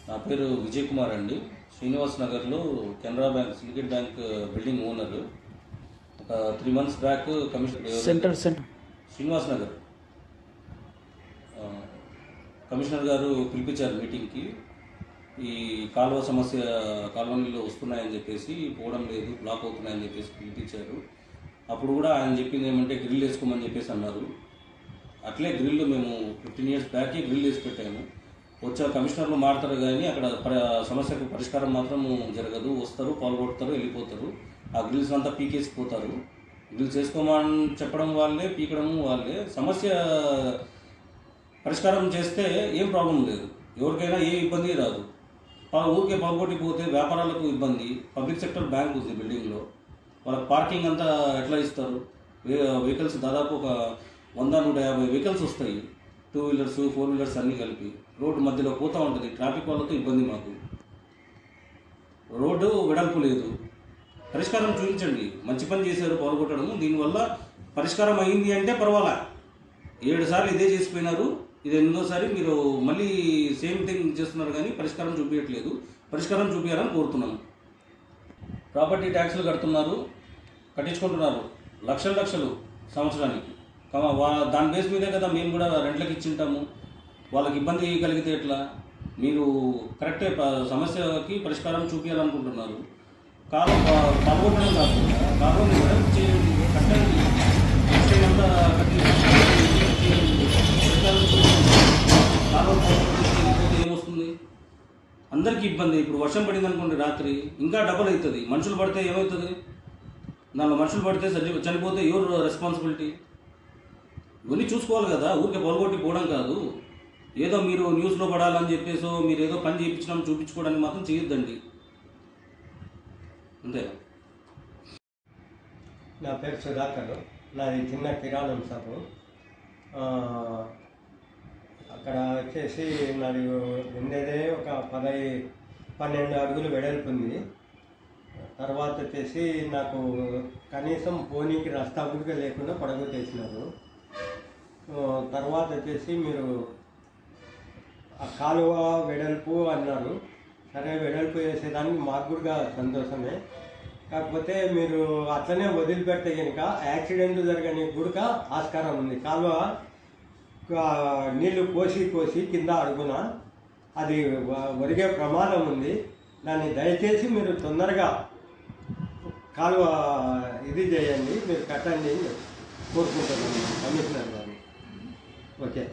నా పేరు విజయ్ కుమార్ అండి. శ్రీనివాస్ నగర్లో Canara bank syndicate bank building owner. ఒక 3 months back commissioner Srinivas Nagar commissioner గారు పిలిపించారు మీటింగ్కి. ఈ కాలువ సమస్య, కాలువ నీళ్ళు వస్తున్నాయని చెప్పేసి, పోవడం లేదు, బ్లాక్ అవుతున్నాయని చెప్పేసి పిలిపించారు. అప్పుడు కూడా ఆయన చెప్పింది ఏమంటే గ్రిల్ వేసుకోమని చెప్పేసి అన్నారు. అట్లే గ్రిల్ మేము 15 years బ్యాకే గ్రిల్ వేసి పెట్టాము. వచ్చే కమిషనర్లు మారుతారు కానీ అక్కడ సమస్యకు పరిష్కారం మాత్రం జరగదు. వస్తారు, పాల్గొడతారు, వెళ్ళిపోతారు. ఆ గ్రిల్స్ అంతా పీకేసిపోతారు. గ్రిల్స్ వేసుకోమని చెప్పడం వాళ్ళే, పీకడం వాళ్ళే. సమస్య పరిష్కారం చేస్తే ఏం ప్రాబ్లం లేదు, ఎవరికైనా ఏ ఇబ్బంది రాదు. ఊరికే పాల్గొట్టిపోతే వ్యాపారాలకు ఇబ్బంది. పబ్లిక్ సెక్టర్ బ్యాంక్ ఉంది బిల్డింగ్లో, వాళ్ళకి పార్కింగ్ అంతా ఎట్లా ఇస్తారు? వెహికల్స్ దాదాపు ఒక 100-150 వెహికల్స్ వస్తాయి, 2 wheelers 4 wheelers అన్నీ కలిపి. రోడ్డు మధ్యలో పోతూ ఉంటుంది. ట్రాఫిక్ వాళ్ళతో ఇబ్బంది మాకు. రోడ్డు వెడల్పు లేదు. పరిష్కారం చూపించండి. మంచి పని చేశారు పాల్గొట్టడం, దీనివల్ల పరిష్కారం అయింది అంటే పర్వాలా. 7 సార్లు ఇదే చేసిపోయినారు, ఇది 8వ సారి మీరు మళ్ళీ సేమ్ థింగ్ చేస్తున్నారు కానీ పరిష్కారం చూపించట్లేదు. పరిష్కారం చూపించాలని కోరుతున్నాము. ప్రాపర్టీ ట్యాక్స్లు కడుతున్నారు, కట్టించుకుంటున్నారు లక్షలు సంవత్సరానికి. దాని బేస్ మీదే కదా మేము కూడా రెంట్లకు ఇచ్చింటాము. వాళ్ళకి ఇబ్బంది కలిగితే ఎట్లా? మీరు కరెక్టే సమస్యకి పరిష్కారం చూపించాలనుకుంటున్నారు. పాల్గొట్టడం కాకుండా కాలువని వెడల్పు చేయండి, కట్టండి. అంతా కట్టి ఏమొస్తుంది? అందరికీ ఇబ్బంది. ఇప్పుడు వర్షం పడింది అనుకోండి, రాత్రి ఇంకా డబల్ అవుతుంది. మనుషులు పడితే ఏమవుతుంది? 4 మనుషులు పడితే చనిపోతే ఎవరు రెస్పాన్సిబిలిటీ? ఇవన్నీ చూసుకోవాలి కదా. ఊరికే పాల్గొట్టి పోవడం కాదు. ఏదో మీరు న్యూస్లో పడాలని చెప్పేసో, మీరు ఏదో పని చేయించడం చూపించుకోవడానికి మాత్రం చేయొద్దండి. అంతేనా? నా పేరు సుధాకర్. నాది చిన్న కిరాణం షాపు. అక్కడ వచ్చేసి నాది ఉండేదే ఒక 12 అడుగులు వెడల్పు ఉంది. తర్వాత వచ్చేసి నాకు కనీసం పోనీకి రస్తా కూడా లేకుండా పడగొట్టేసినారు. తర్వాత వచ్చేసి మీరు ఆ కాలువ వెడల్పు అన్నారు. సరే, వెడల్పు చేసేదానికి మాకు కూడా సంతోషమే. కాకపోతే మీరు అట్లనే వదిలిపెడితే కనుక యాక్సిడెంట్లు జరగడానికి కూడా ఆస్కారం ఉంది. కాలువ నీళ్లు కోసి కింద అడుగున అది ఒరిగే ప్రమాదం ఉంది. దాన్ని దయచేసి మీరు తొందరగా కాలువ ఇది చేయండి, మీరు కట్టండి కోరుకుంటున్నాను కమిషనర్ గారు. ఓకే.